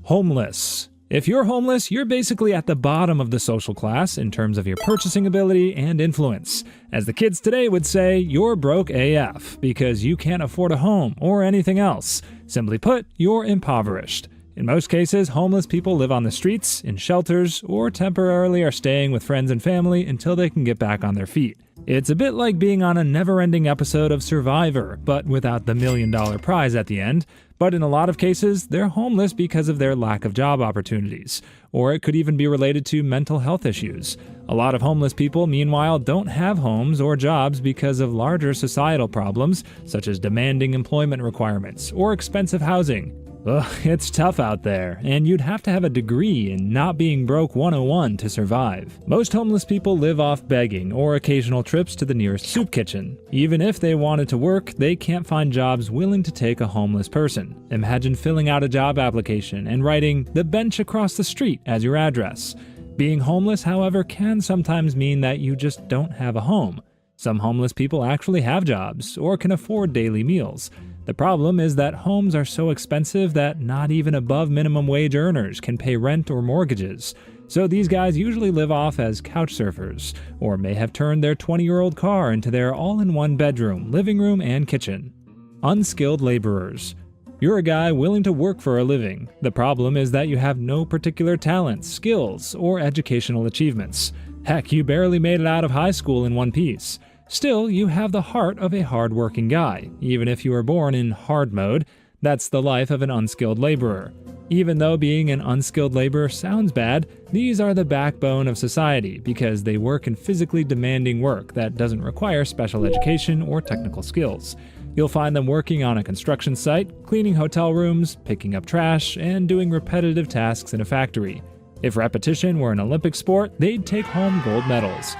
Homeless. If you're homeless, you're basically at the bottom of the social class in terms of your purchasing ability and influence. As the kids today would say, you're broke AF because you can't afford a home or anything else. Simply put, you're impoverished. In most cases, homeless people live on the streets, in shelters, or temporarily are staying with friends and family until they can get back on their feet. It's a bit like being on a never-ending episode of Survivor, but without the $1 million prize at the end. But in a lot of cases, they're homeless because of their lack of job opportunities. Or it could even be related to mental health issues. A lot of homeless people, meanwhile, don't have homes or jobs because of larger societal problems, such as demanding employment requirements or expensive housing. Ugh, it's tough out there, and you'd have to have a degree in not being broke 101 to survive. Most homeless people live off begging or occasional trips to the nearest soup kitchen. Even if they wanted to work, they can't find jobs willing to take a homeless person. Imagine filling out a job application and writing "the bench across the street" as your address. Being homeless, however, can sometimes mean that you just don't have a home. Some homeless people actually have jobs or can afford daily meals. The problem is that homes are so expensive that not even above minimum wage earners can pay rent or mortgages. So these guys usually live off as couch surfers, or may have turned their 20-year-old car into their all-in-one bedroom, living room, and kitchen. Unskilled laborers. You're a guy willing to work for a living. The problem is that you have no particular talents, skills, or educational achievements. Heck, you barely made it out of high school in one piece. Still, you have the heart of a hard-working guy, even if you were born in hard mode. That's the life of an unskilled laborer. Even though being an unskilled laborer sounds bad, these are the backbone of society because they work in physically demanding work that doesn't require special education or technical skills. You'll find them working on a construction site, cleaning hotel rooms, picking up trash, and doing repetitive tasks in a factory. If repetition were an Olympic sport, they'd take home gold medals.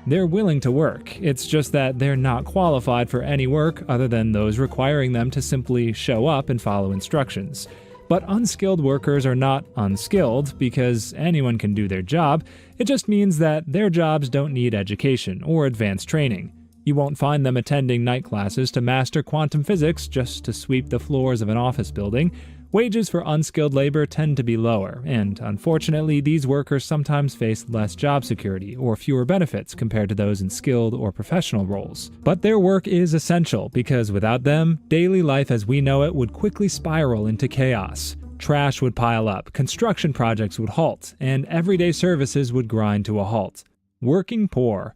They're willing to work, it's just that they're not qualified for any work other than those requiring them to simply show up and follow instructions. But unskilled workers are not unskilled because anyone can do their job. It just means that their jobs don't need education or advanced training. You won't find them attending night classes to master quantum physics just to sweep the floors of an office building. Wages for unskilled labor tend to be lower, and unfortunately, these workers sometimes face less job security or fewer benefits compared to those in skilled or professional roles. But their work is essential because without them, daily life as we know it would quickly spiral into chaos. Trash would pile up, construction projects would halt, and everyday services would grind to a halt. Working poor.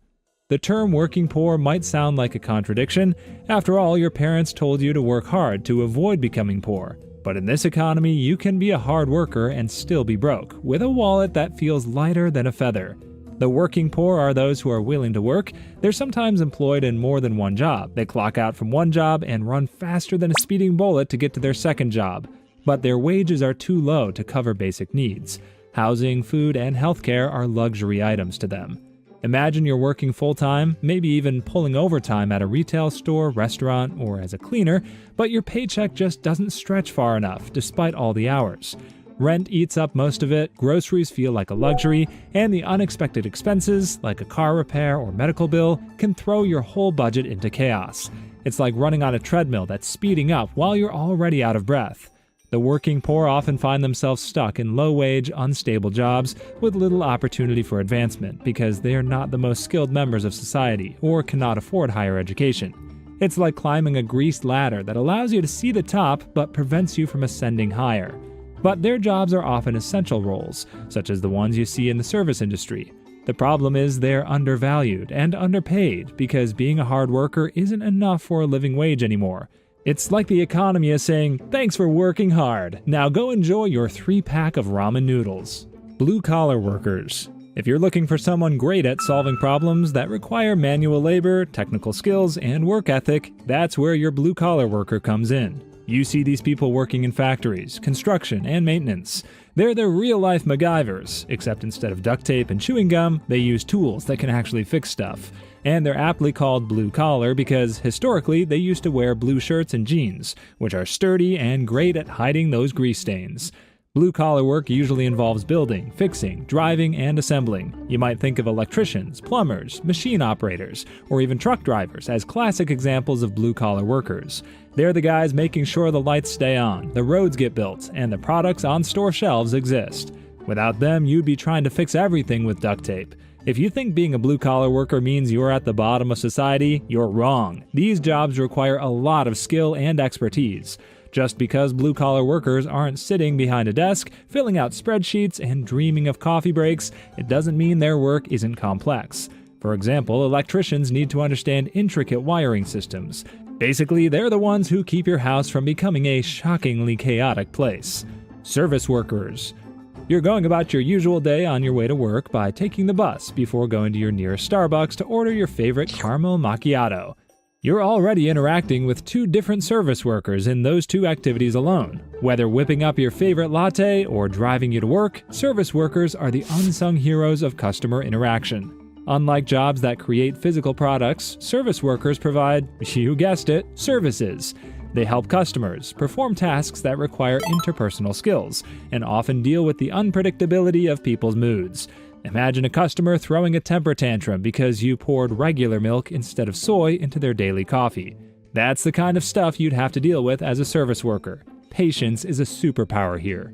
The term working poor might sound like a contradiction. After all, your parents told you to work hard to avoid becoming poor. But in this economy, you can be a hard worker and still be broke, with a wallet that feels lighter than a feather. The working poor are those who are willing to work. They're sometimes employed in more than one job. They clock out from one job and run faster than a speeding bullet to get to their second job. But their wages are too low to cover basic needs. Housing, food, and healthcare are luxury items to them. Imagine you're working full-time, maybe even pulling overtime at a retail store, restaurant, or as a cleaner, but your paycheck just doesn't stretch far enough despite all the hours. Rent eats up most of it, groceries feel like a luxury, and the unexpected expenses, like a car repair or medical bill, can throw your whole budget into chaos. It's like running on a treadmill that's speeding up while you're already out of breath. The working poor often find themselves stuck in low-wage, unstable jobs with little opportunity for advancement because they are not the most skilled members of society or cannot afford higher education. It's like climbing a greased ladder that allows you to see the top but prevents you from ascending higher. But their jobs are often essential roles, such as the ones you see in the service industry. The problem is they're undervalued and underpaid because being a hard worker isn't enough for a living wage anymore. It's like the economy is saying, "Thanks for working hard. Now go enjoy your 3-pack of ramen noodles." Blue-collar workers. If you're looking for someone great at solving problems that require manual labor, technical skills, and work ethic, that's where your blue-collar worker comes in. You see these people working in factories, construction, and maintenance. They're the real-life MacGyvers, except instead of duct tape and chewing gum, they use tools that can actually fix stuff. And they're aptly called blue-collar because historically they used to wear blue shirts and jeans, which are sturdy and great at hiding those grease stains. Blue-collar work usually involves building, fixing, driving, and assembling. You might think of electricians, plumbers, machine operators, or even truck drivers as classic examples of blue-collar workers. They're the guys making sure the lights stay on, the roads get built, and the products on store shelves exist. Without them, you'd be trying to fix everything with duct tape. If you think being a blue-collar worker means you're at the bottom of society, you're wrong. These jobs require a lot of skill and expertise. Just because blue-collar workers aren't sitting behind a desk, filling out spreadsheets, and dreaming of coffee breaks, it doesn't mean their work isn't complex. For example, electricians need to understand intricate wiring systems. Basically, they're the ones who keep your house from becoming a shockingly chaotic place. Service workers. You're going about your usual day on your way to work by taking the bus before going to your nearest Starbucks to order your favorite caramel macchiato. You're already interacting with two different service workers in those two activities alone. Whether whipping up your favorite latte or driving you to work, service workers are the unsung heroes of customer interaction. Unlike jobs that create physical products, service workers provide, you guessed it, services. They help customers perform tasks that require interpersonal skills and often deal with the unpredictability of people's moods. Imagine a customer throwing a temper tantrum because you poured regular milk instead of soy into their daily coffee. That's the kind of stuff you'd have to deal with as a service worker. Patience is a superpower here.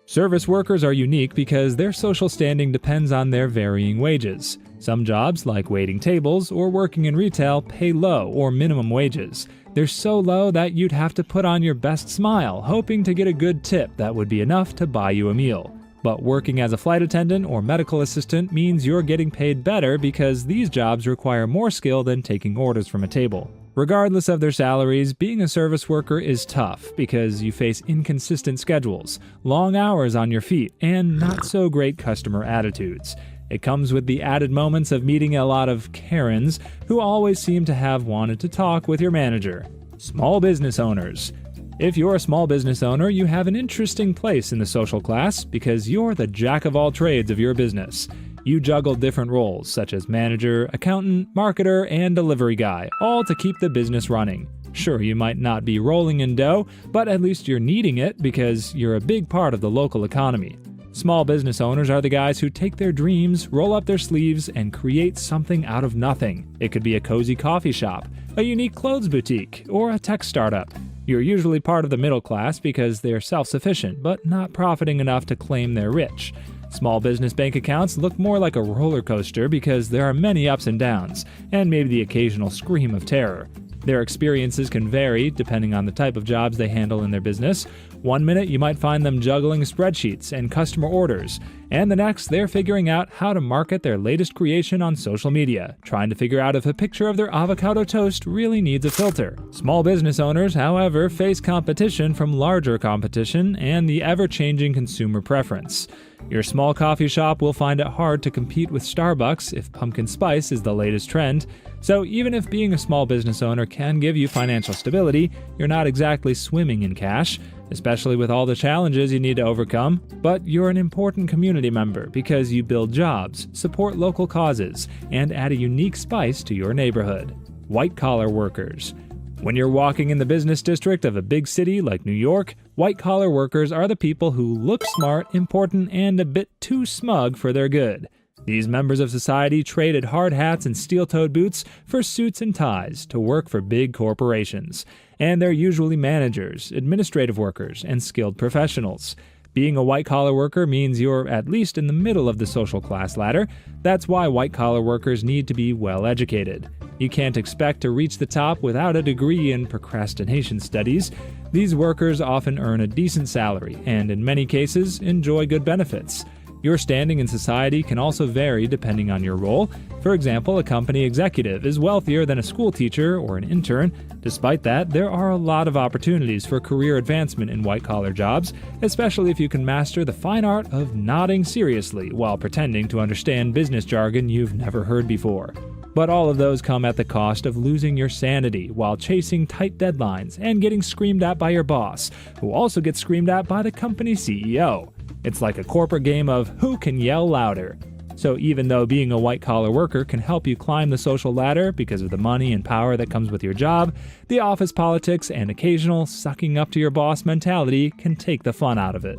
Service workers are unique because their social standing depends on their varying wages. Some jobs, like waiting tables or working in retail, pay low or minimum wages. They're so low that you'd have to put on your best smile, hoping to get a good tip that would be enough to buy you a meal. But working as a flight attendant or medical assistant means you're getting paid better because these jobs require more skill than taking orders from a table. Regardless of their salaries, being a service worker is tough because you face inconsistent schedules, long hours on your feet, and not so great customer attitudes. It comes with the added moments of meeting a lot of Karens who always seem to have wanted to talk with your manager. Small business owners. If you're a small business owner, you have an interesting place in the social class because you're the jack of all trades of your business. You juggle different roles such as manager, accountant, marketer, and delivery guy, all to keep the business running. Sure, you might not be rolling in dough, but at least you're needing it because you're a big part of the local economy. Small business owners are the guys who take their dreams, roll up their sleeves, and create something out of nothing. It could be a cozy coffee shop, a unique clothes boutique, or a tech startup. You're usually part of the middle class because they're self-sufficient, but not profiting enough to claim they're rich. Small business bank accounts look more like a roller coaster because there are many ups and downs, and maybe the occasional scream of terror. Their experiences can vary depending on the type of jobs they handle in their business. One minute you might find them juggling spreadsheets and customer orders, and the next they're figuring out how to market their latest creation on social media, trying to figure out if a picture of their avocado toast really needs a filter. Small business owners, however, face competition from larger competition and the ever-changing consumer preference. Your small coffee shop will find it hard to compete with Starbucks if pumpkin spice is the latest trend. So even if being a small business owner can give you financial stability, you're not exactly swimming in cash, especially with all the challenges you need to overcome. But you're an important community member because you build jobs, support local causes, and add a unique spice to your neighborhood. White-collar workers. When you're walking in the business district of a big city like New York, white-collar workers are the people who look smart, important, and a bit too smug for their good. These members of society traded hard hats and steel-toed boots for suits and ties to work for big corporations. And they're usually managers, administrative workers, and skilled professionals. Being a white-collar worker means you're at least in the middle of the social class ladder. That's why white-collar workers need to be well-educated. You can't expect to reach the top without a degree in procrastination studies. These workers often earn a decent salary and, in many cases, enjoy good benefits. Your standing in society can also vary depending on your role. For example, a company executive is wealthier than a school teacher or an intern. Despite that, there are a lot of opportunities for career advancement in white-collar jobs, especially if you can master the fine art of nodding seriously while pretending to understand business jargon you've never heard before. But all of those come at the cost of losing your sanity while chasing tight deadlines and getting screamed at by your boss, who also gets screamed at by the company CEO. It's like a corporate game of who can yell louder. So even though being a white-collar worker can help you climb the social ladder because of the money and power that comes with your job, the office politics and occasional sucking up to your boss mentality can take the fun out of it.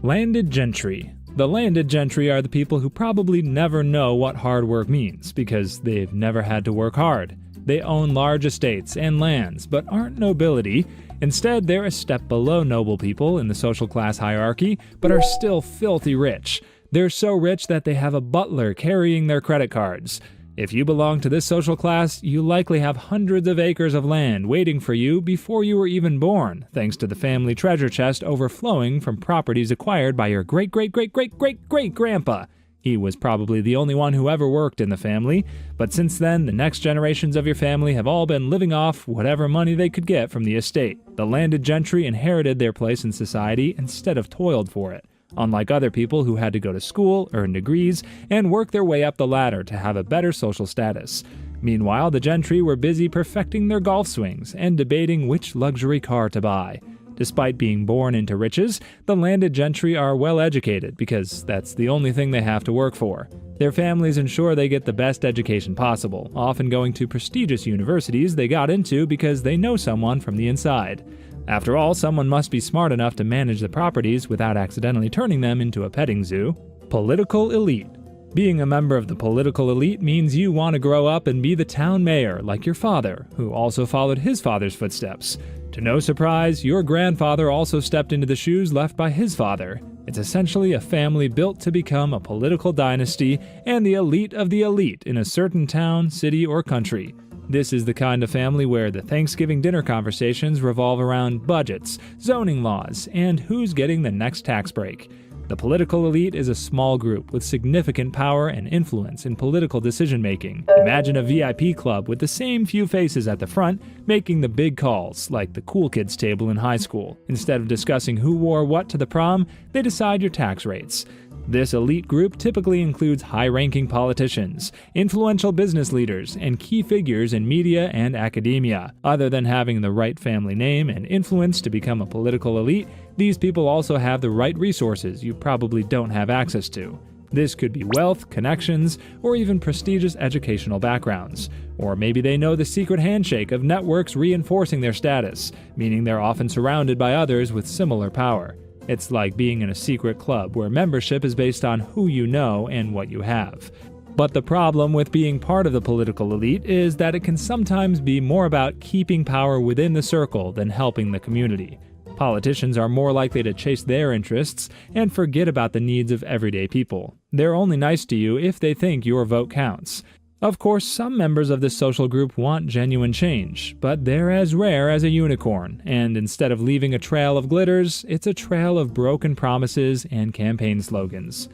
Landed gentry. The landed gentry are the people who probably never know what hard work means because they've never had to work hard. They own large estates and lands, but aren't nobility. Instead, they're a step below noble people in the social class hierarchy, but are still filthy rich. They're so rich that they have a butler carrying their credit cards. If you belong to this social class, you likely have hundreds of acres of land waiting for you before you were even born, thanks to the family treasure chest overflowing from properties acquired by your great-great-great-great-great-great-grandpa. He was probably the only one who ever worked in the family, but since then, the next generations of your family have all been living off whatever money they could get from the estate. The landed gentry inherited their place in society instead of toiled for it, unlike other people who had to go to school, earn degrees, and work their way up the ladder to have a better social status. Meanwhile, the gentry were busy perfecting their golf swings and debating which luxury car to buy. Despite being born into riches, the landed gentry are well educated because that's the only thing they have to work for. Their families ensure they get the best education possible, often going to prestigious universities they got into because they know someone from the inside. After all, someone must be smart enough to manage the properties without accidentally turning them into a petting zoo. Political elite. Being a member of the political elite means you want to grow up and be the town mayor like your father, who also followed his father's footsteps. To no surprise, your grandfather also stepped into the shoes left by his father. It's essentially a family built to become a political dynasty and the elite of the elite in a certain town, city, or country. This is the kind of family where the Thanksgiving dinner conversations revolve around budgets, zoning laws, and who's getting the next tax break. The political elite is a small group with significant power and influence in political decision-making. Imagine a VIP club with the same few faces at the front making the big calls, like the cool kids table in high school. Instead of discussing who wore what to the prom, they decide your tax rates. This elite group typically includes high-ranking politicians, influential business leaders, and key figures in media and academia. Other than having the right family name and influence to become a political elite, these people also have the right resources you probably don't have access to. This could be wealth, connections, or even prestigious educational backgrounds. Or maybe they know the secret handshake of networks reinforcing their status, meaning they're often surrounded by others with similar power. It's like being in a secret club where membership is based on who you know and what you have. But the problem with being part of the political elite is that it can sometimes be more about keeping power within the circle than helping the community. Politicians are more likely to chase their interests and forget about the needs of everyday people. They're only nice to you if they think your vote counts. Of course, some members of this social group want genuine change, but they're as rare as a unicorn, and instead of leaving a trail of glitters, it's a trail of broken promises and campaign slogans.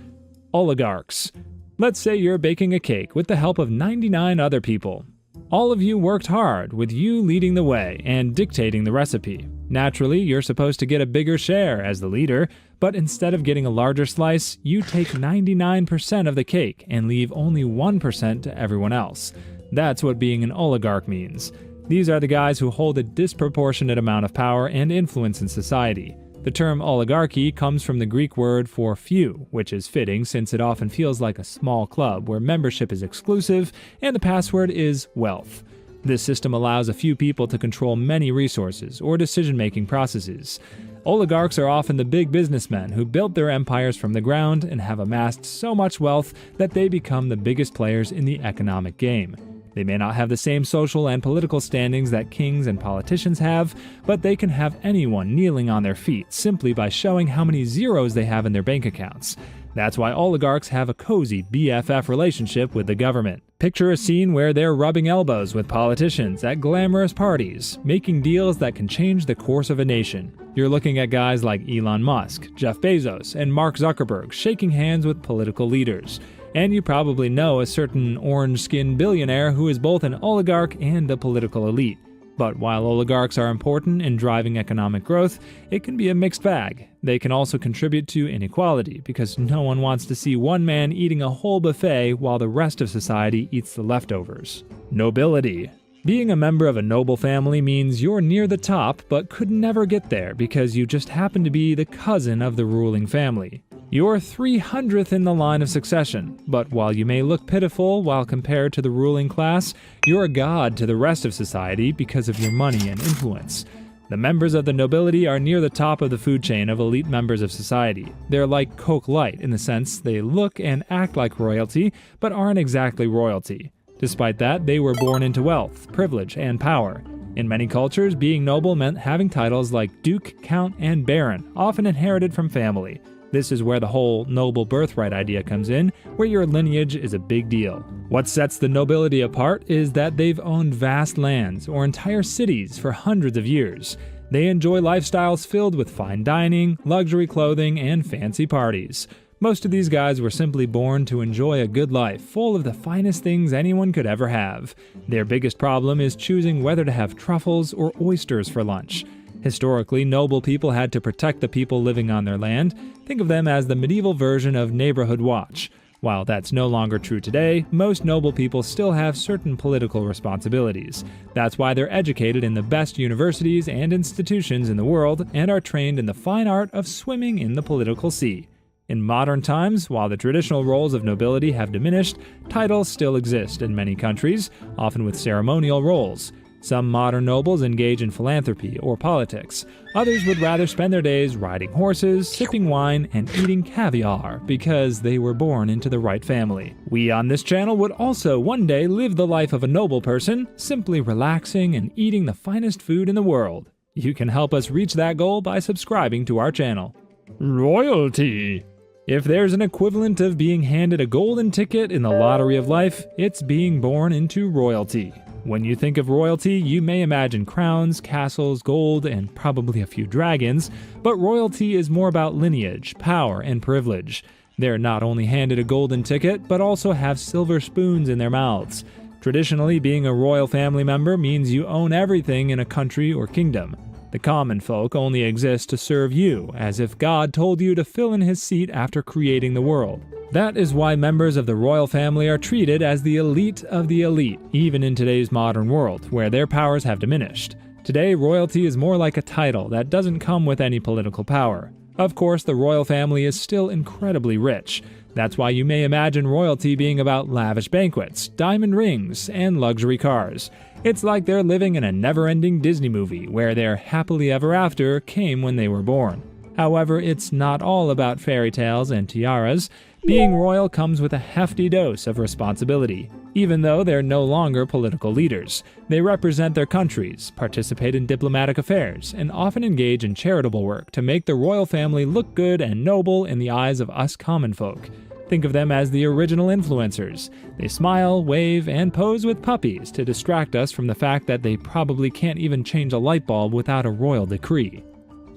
Oligarchs. Let's say you're baking a cake with the help of 99 other people. All of you worked hard, with you leading the way and dictating the recipe. Naturally, you're supposed to get a bigger share as the leader, but instead of getting a larger slice, you take 99% of the cake and leave only 1% to everyone else. That's what being an oligarch means. These are the guys who hold a disproportionate amount of power and influence in society. The term oligarchy comes from the Greek word for few, which is fitting since it often feels like a small club where membership is exclusive and the password is wealth. This system allows a few people to control many resources or decision-making processes. Oligarchs are often the big businessmen who built their empires from the ground and have amassed so much wealth that they become the biggest players in the economic game. They may not have the same social and political standings that kings and politicians have, but they can have anyone kneeling on their feet simply by showing how many zeros they have in their bank accounts. That's why oligarchs have a cozy BFF relationship with the government. Picture a scene where they're rubbing elbows with politicians at glamorous parties, making deals that can change the course of a nation. You're looking at guys like Elon Musk, Jeff Bezos, and Mark Zuckerberg shaking hands with political leaders. And you probably know a certain orange-skinned billionaire who is both an oligarch and a political elite. But while oligarchs are important in driving economic growth, it can be a mixed bag. They can also contribute to inequality because no one wants to see one man eating a whole buffet while the rest of society eats the leftovers. Nobility. Being a member of a noble family means you're near the top but could never get there because you just happen to be the cousin of the ruling family. You're 300th in the line of succession, but while you may look pitiful while compared to the ruling class, you're a god to the rest of society because of your money and influence. The members of the nobility are near the top of the food chain of elite members of society. They're like Coke Light in the sense they look and act like royalty, but aren't exactly royalty. Despite that, they were born into wealth, privilege, and power. In many cultures, being noble meant having titles like Duke, Count, and Baron, often inherited from family. This is where the whole noble birthright idea comes in, where your lineage is a big deal. What sets the nobility apart is that they've owned vast lands or entire cities for hundreds of years. They enjoy lifestyles filled with fine dining, luxury clothing, and fancy parties. Most of these guys were simply born to enjoy a good life, full of the finest things anyone could ever have. Their biggest problem is choosing whether to have truffles or oysters for lunch. Historically, noble people had to protect the people living on their land. Think of them as the medieval version of neighborhood watch. While that's no longer true today, most noble people still have certain political responsibilities. That's why they're educated in the best universities and institutions in the world and are trained in the fine art of swimming in the political sea. In modern times, while the traditional roles of nobility have diminished, titles still exist in many countries, often with ceremonial roles. Some modern nobles engage in philanthropy or politics. Others would rather spend their days riding horses, sipping wine, and eating caviar because they were born into the right family. We on this channel would also one day live the life of a noble person, simply relaxing and eating the finest food in the world. You can help us reach that goal by subscribing to our channel. Royalty. If there's an equivalent of being handed a golden ticket in the lottery of life, it's being born into royalty. When you think of royalty, you may imagine crowns, castles, gold, and probably a few dragons, but royalty is more about lineage, power, and privilege. They're not only handed a golden ticket, but also have silver spoons in their mouths. Traditionally, being a royal family member means you own everything in a country or kingdom. The common folk only exist to serve you, as if God told you to fill in his seat after creating the world. That is why members of the royal family are treated as the elite of the elite, even in today's modern world, where their powers have diminished. Today, royalty is more like a title that doesn't come with any political power. Of course, the royal family is still incredibly rich. That's why you may imagine royalty being about lavish banquets, diamond rings, and luxury cars. It's like they're living in a never-ending Disney movie where their happily ever after came when they were born. However, it's not all about fairy tales and tiaras. Being royal comes with a hefty dose of responsibility. Even though they're no longer political leaders, they represent their countries, participate in diplomatic affairs, and often engage in charitable work to make the royal family look good and noble in the eyes of us common folk. Think of them as the original influencers. They smile, wave, and pose with puppies to distract us from the fact that they probably can't even change a light bulb without a royal decree.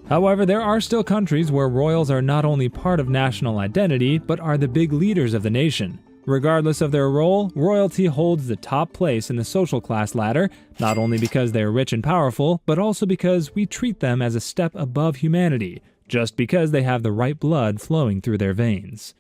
However, there are still countries where royals are not only part of national identity, but are the big leaders of the nation. Regardless of their role, royalty holds the top place in the social class ladder, not only because they're rich and powerful, but also because we treat them as a step above humanity, just because they have the right blood flowing through their veins.